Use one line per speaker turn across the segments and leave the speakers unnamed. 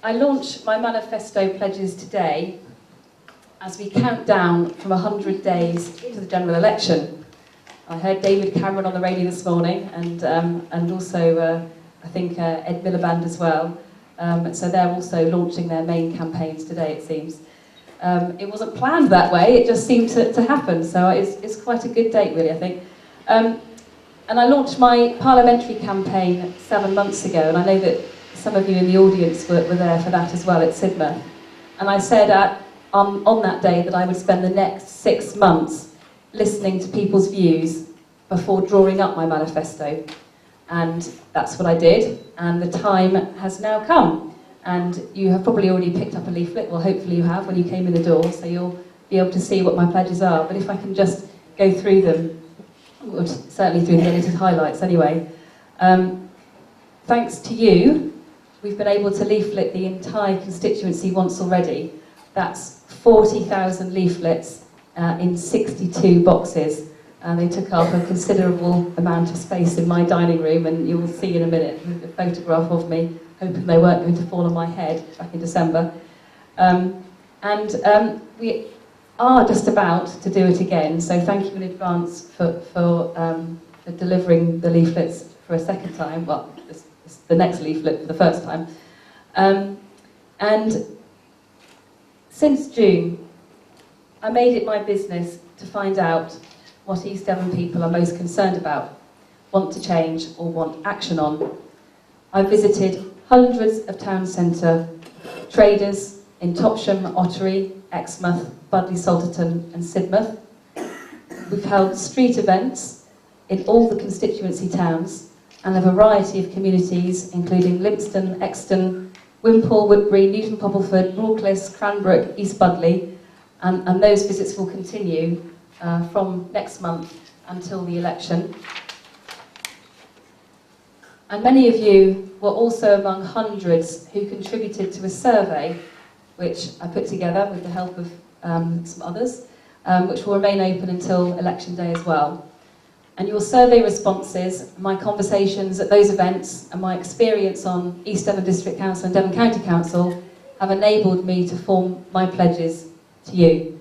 I launch my manifesto pledges today as we count down from 100 days to the general election. I heard David Cameron on the radio this morning, and also I think Ed Miliband as well. So they're also launching their main campaigns today, it seems. It wasn't planned that way, it just seemed to happen, so it's quite a good date really, I think. And I launched my parliamentary campaign 7 months ago, and I know that some of you in the audience were there for that as well at Exmouth. And I said on that day that I would spend the next 6 months listening to people's views before drawing up my manifesto. And that's what I did, and the time has now come. And you have probably already picked up a leaflet, well hopefully you have when you came in the door, so you'll be able to see what my pledges are. But if I can just go through them, well, certainly through the edited highlights anyway. Thanks to you, we've been able to leaflet the entire constituency once already. That's 40,000 leaflets in 62 boxes. And they took up a considerable amount of space in my dining room, and you'll see in a minute a photograph of me, hoping they weren't going to fall on my head back in December. We are just about to do it again, so thank you in advance for delivering the leaflets for a second time. Well, it's the next leaflet for the first time. And since June, I made it my business to find out what East Devon people are most concerned about, want to change or want action on. I visited hundreds of town centre traders in Topsham, Ottery, Exmouth, Budleigh, Salterton and Sidmouth. We've held street events in all the constituency towns and a variety of communities including Lympston, Exton, Wimpole, Whitbury, Newton Poppleford, Brooklis, Cranbrook, East Budleigh, and those visits will continue from next month until the election. And many of you were also among hundreds who contributed to a survey which I put together with the help of some others, which will remain open until election day as well. And your survey responses, my conversations at those events, and my experience on East Devon District Council and Devon County Council have enabled me to form my pledges to you.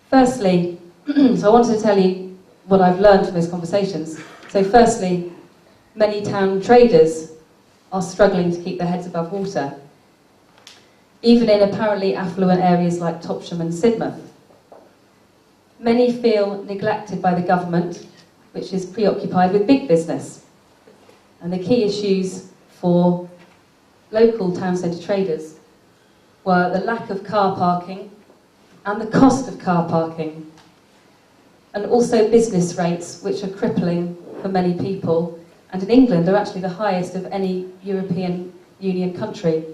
Firstly, so I wanted to tell you what I've learned from those conversations. So firstly, many town traders are struggling to keep their heads above water, even in apparently affluent areas like Topsham and Sidmouth. Many feel neglected by the government, which is preoccupied with big business. And the key issues for local town centre traders were the lack of car parking and the cost of car parking, and also business rates, which are crippling for many people, and in England are actually the highest of any European Union country.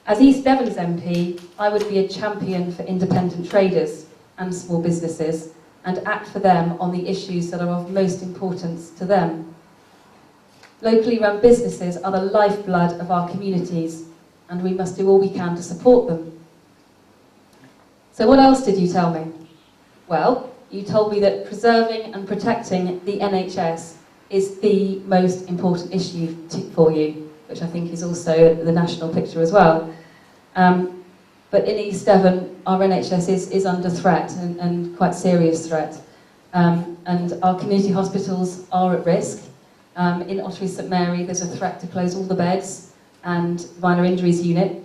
As East Devon's MP, I would be a champion for independent traders and small businesses and act for them on the issues that are of most importance to them. Locally run businesses are the lifeblood of our communities, and we must do all we can to support them. So what else did you tell me? Well, you told me that preserving and protecting the NHS is the most important issue for you, which I think is also the national picture as well. But in East Devon, our NHS is under threat, and quite serious threat. And our community hospitals are at risk. In Ottery St Mary, there's a threat to close all the beds and minor injuries unit.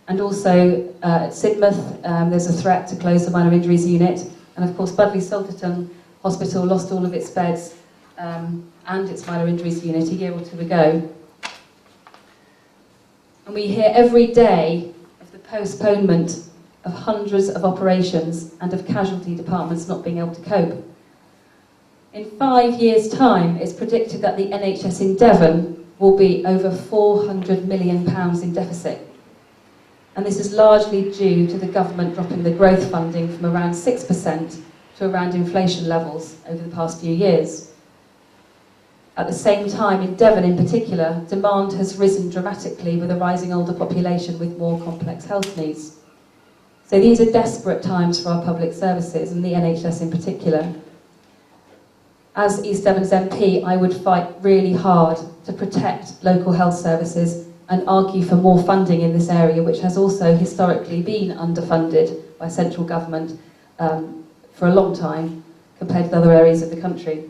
And also at Sidmouth, there's a threat to close the minor injuries unit. And of course, Budleigh Salterton Hospital lost all of its beds and its minor injuries unit a year or two ago. And we hear every day of the postponement of hundreds of operations and of casualty departments not being able to cope. In 5 years' time, it's predicted that the NHS in Devon will be over £400 million in deficit. And this is largely due to the government dropping the growth funding from around 6% to around inflation levels over the past few years. At the same time, in Devon in particular, demand has risen dramatically with a rising older population with more complex health needs. So these are desperate times for our public services, and the NHS in particular. As East Devon's MP, I would fight really hard to protect local health services and argue for more funding in this area, which has also historically been underfunded by central government for a long time compared with other areas of the country.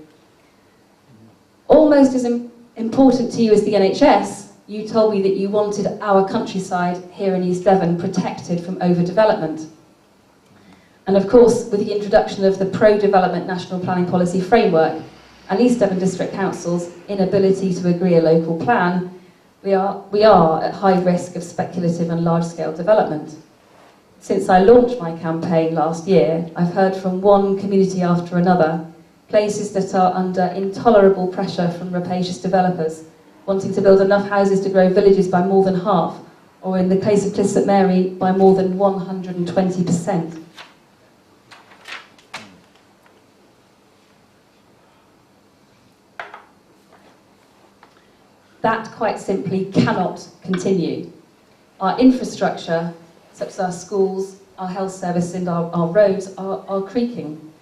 Almost as important to you as the NHS, you told me that you wanted our countryside here in East Devon protected from overdevelopment. And of course, with the introduction of the Pro-Development National Planning Policy Framework and East Devon District Council's inability to agree a local plan, we are at high risk of speculative and large-scale development. Since I launched my campaign last year, I've heard from one community after another, places that are under intolerable pressure from rapacious developers, wanting to build enough houses to grow villages by more than half, or in the case of Clyst St Mary, by more than 120%. That quite simply cannot continue. Our infrastructure, such as our schools, our health service and our roads are creaking.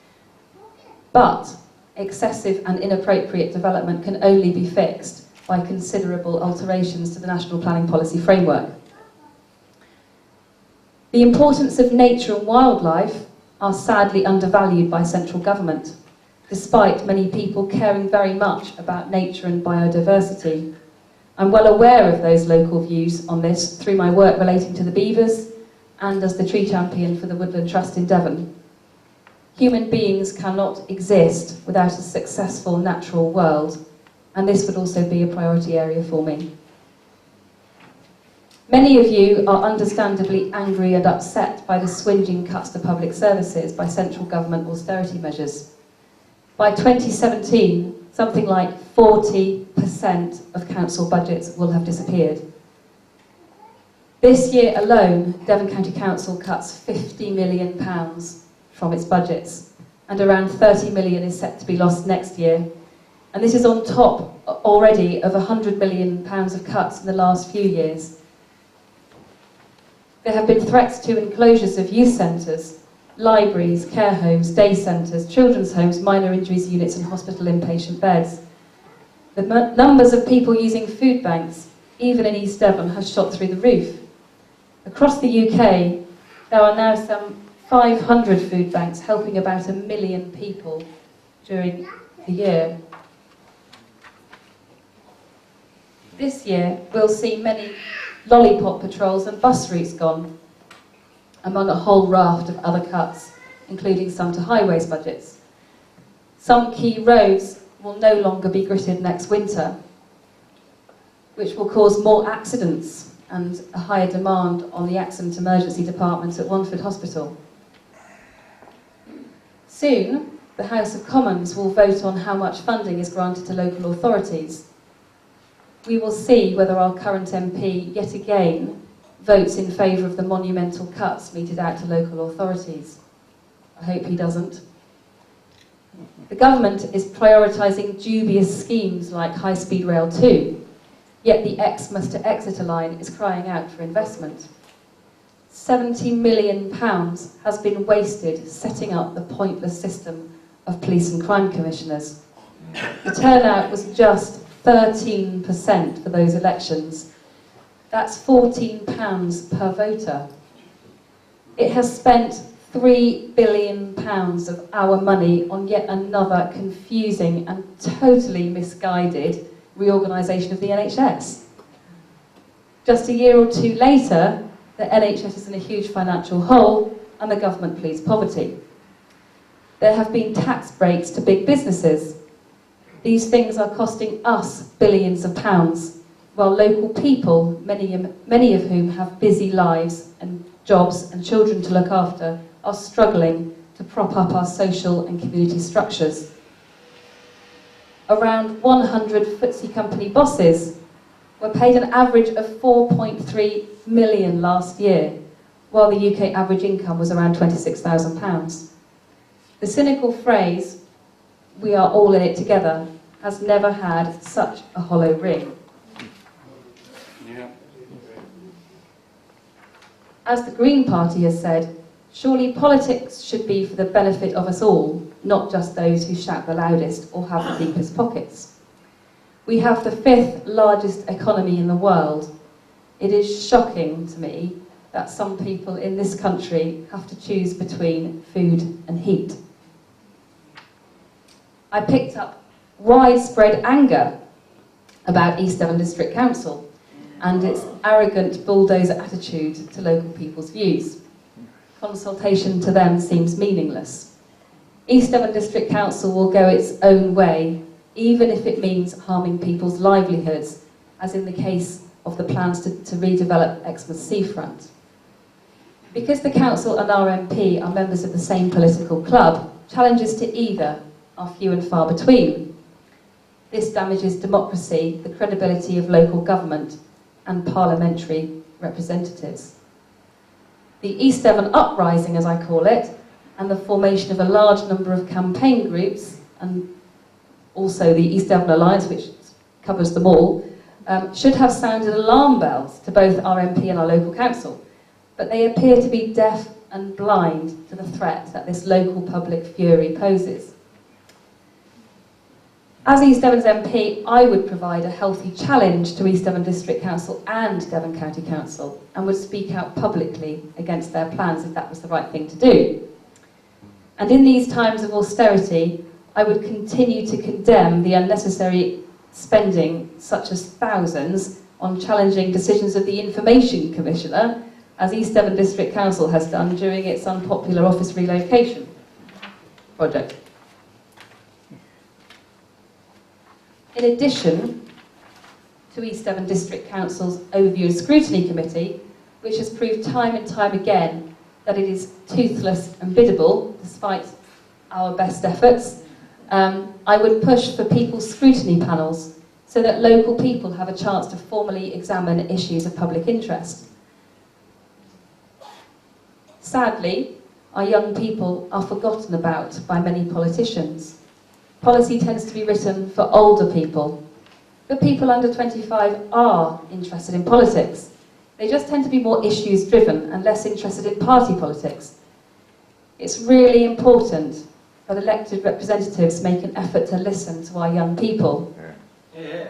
But excessive and inappropriate development can only be fixed by considerable alterations to the National Planning Policy Framework. The importance of nature and wildlife are sadly undervalued by central government, despite many people caring very much about nature and biodiversity. I'm well aware of those local views on this through my work relating to the beavers and as the tree champion for the Woodland Trust in Devon. Human beings cannot exist without a successful natural world, and this would also be a priority area for me. Many of you are understandably angry and upset by the swinging cuts to public services by central government austerity measures. By 2017, something like 40% of council budgets will have disappeared. This year alone, Devon County Council cuts £50 million from its budgets, and around 30 million is set to be lost next year. And this is on top already of £100 million of cuts in the last few years. There have been threats to enclosures of youth centres, libraries, care homes, day centres, children's homes, minor injuries units and hospital inpatient beds. The numbers of people using food banks, even in East Devon, has shot through the roof. Across the UK, there are now some 500 food banks helping about 1 million people during the year. This year, we'll see many lollipop patrols and bus routes gone, among a whole raft of other cuts, including some to highways budgets. Some key roads will no longer be gritted next winter, which will cause more accidents and a higher demand on the accident emergency department at Wanford Hospital. Soon, the House of Commons will vote on how much funding is granted to local authorities. We will see whether our current MP, yet again, votes in favour of the monumental cuts meted out to local authorities. I hope he doesn't. The government is prioritising dubious schemes like High Speed Rail 2, yet the Exmouth to Exeter line is crying out for investment. £70 million has been wasted setting up the pointless system of police and crime commissioners. The turnout was just 13% for those elections. That's £14 per voter. It has spent £3 billion of our money on yet another confusing and totally misguided reorganisation of the NHS. Just a year or two later, the NHS is in a huge financial hole and the government pleads poverty. There have been tax breaks to big businesses. These things are costing us billions of pounds, while local people, many of whom have busy lives and jobs and children to look after, are struggling to prop up our social and community structures. Around 100 FTSE company bosses were paid an average of £4.3 million last year, while the UK average income was around £26,000. The cynical phrase, "we are all in it together," has never had such a hollow ring. As the Green Party has said, surely politics should be for the benefit of us all, not just those who shout the loudest or have the deepest pockets. We have the 5th largest economy in the world, It is shocking to me that some people in this country have to choose between food and heat. I picked up widespread anger about East Devon District Council and its arrogant bulldozer attitude to local people's views. Consultation to them seems meaningless. East Devon District Council will go its own way, even if it means harming people's livelihoods, as in the case of the plans to redevelop Exmouth seafront. Because the council and our MP are members of the same political club, challenges to either are few and far between. This damages democracy, the credibility of local government and parliamentary representatives. The East Devon Uprising, as I call it, and the formation of a large number of campaign groups, and also the East Devon Alliance, which covers them all, should have sounded alarm bells to both our MP and our local council, but they appear to be deaf and blind to the threat that this local public fury poses. As East Devon's MP, I would provide a healthy challenge to East Devon District Council and Devon County Council, and would speak out publicly against their plans if that was the right thing to do. And in these times of austerity, I would continue to condemn the unnecessary spending, such as thousands, on challenging decisions of the Information Commissioner, as East Devon District Council has done during its unpopular office relocation project. In addition to East Devon District Council's Overview and Scrutiny Committee, which has proved time and time again that it is toothless and biddable, despite our best efforts, I would push for people's scrutiny panels so that local people have a chance to formally examine issues of public interest. Sadly, our young people are forgotten about by many politicians. Policy tends to be written for older people, but people under 25 are interested in politics. They just tend to be more issues driven and less interested in party politics. It's really important that elected representatives make an effort to listen to our young people. Yeah.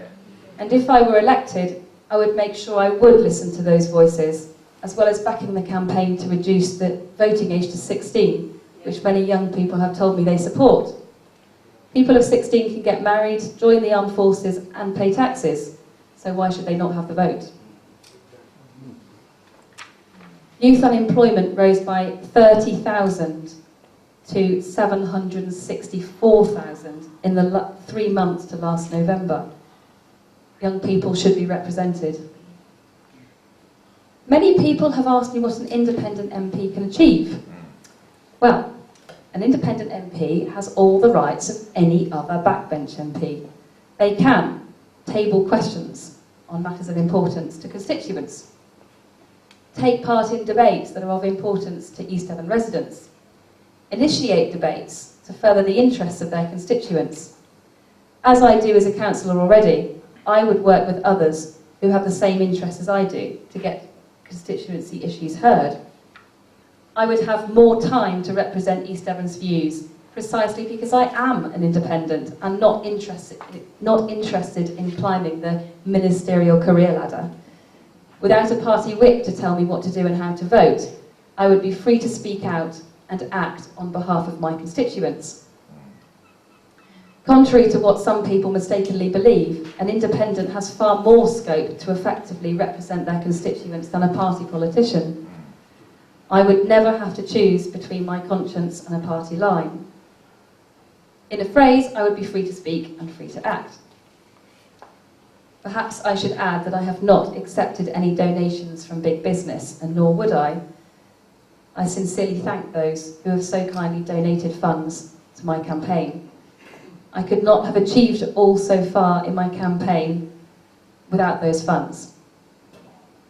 And if I were elected, I would make sure I would listen to those voices, as well as backing the campaign to reduce the voting age to 16, which many young people have told me they support. People of 16 can get married, join the armed forces and pay taxes, so why should they not have the vote? Youth unemployment rose by 30,000 to 764,000 in the 3 months to last November. Young people should be represented. Many people have asked me what an independent MP can achieve. Well, an independent MP has all the rights of any other backbench MP. They can table questions on matters of importance to constituents, take part in debates that are of importance to East Devon residents, initiate debates to further the interests of their constituents. As I do as a councillor already, I would work with others who have the same interests as I do to get constituency issues heard. I would have more time to represent East Devon's views, precisely because I am an independent and not interested in climbing the ministerial career ladder. Without a party whip to tell me what to do and how to vote, I would be free to speak out and act on behalf of my constituents. Contrary to what some people mistakenly believe, an independent has far more scope to effectively represent their constituents than a party politician. I would never have to choose between my conscience and a party line. In a phrase, I would be free to speak and free to act. Perhaps I should add that I have not accepted any donations from big business, and nor would I. I sincerely thank those who have so kindly donated funds to my campaign. I could not have achieved all so far in my campaign without those funds.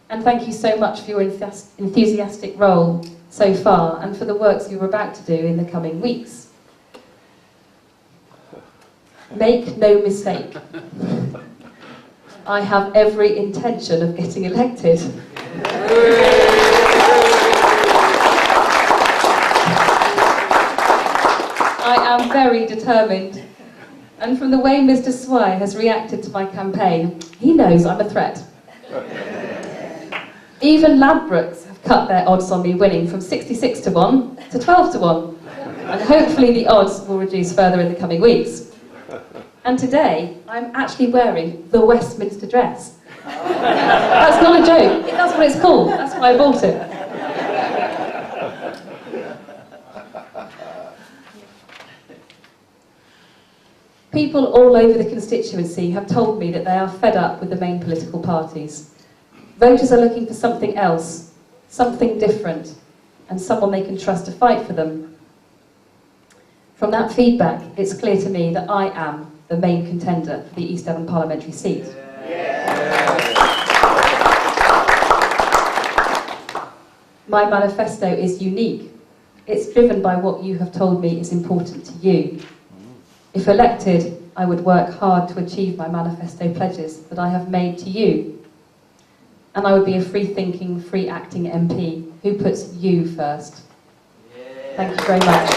And thank you so much for your enthusiastic role so far and for the works you're about to do in the coming weeks. Make no mistake, I have every intention of getting elected. I am very determined, and from the way Mr. Swire has reacted to my campaign, he knows I'm a threat. Even Ladbrokes have cut their odds on me winning from 66 to 1 to 12 to 1. And hopefully the odds will reduce further in the coming weeks. And today, I'm actually wearing the Westminster dress. That's not a joke. That's what it's called. That's why I bought it. People all over the constituency have told me that they are fed up with the main political parties. Voters are looking for something else, something different, and someone they can trust to fight for them. From that feedback, it's clear to me that I am the main contender for the East Devon parliamentary seat. My manifesto is unique. It's driven by what you have told me is important to you. If elected, I would work hard to achieve my manifesto pledges that I have made to you. And I would be a free-thinking, free-acting MP who puts you first. Thank you very much.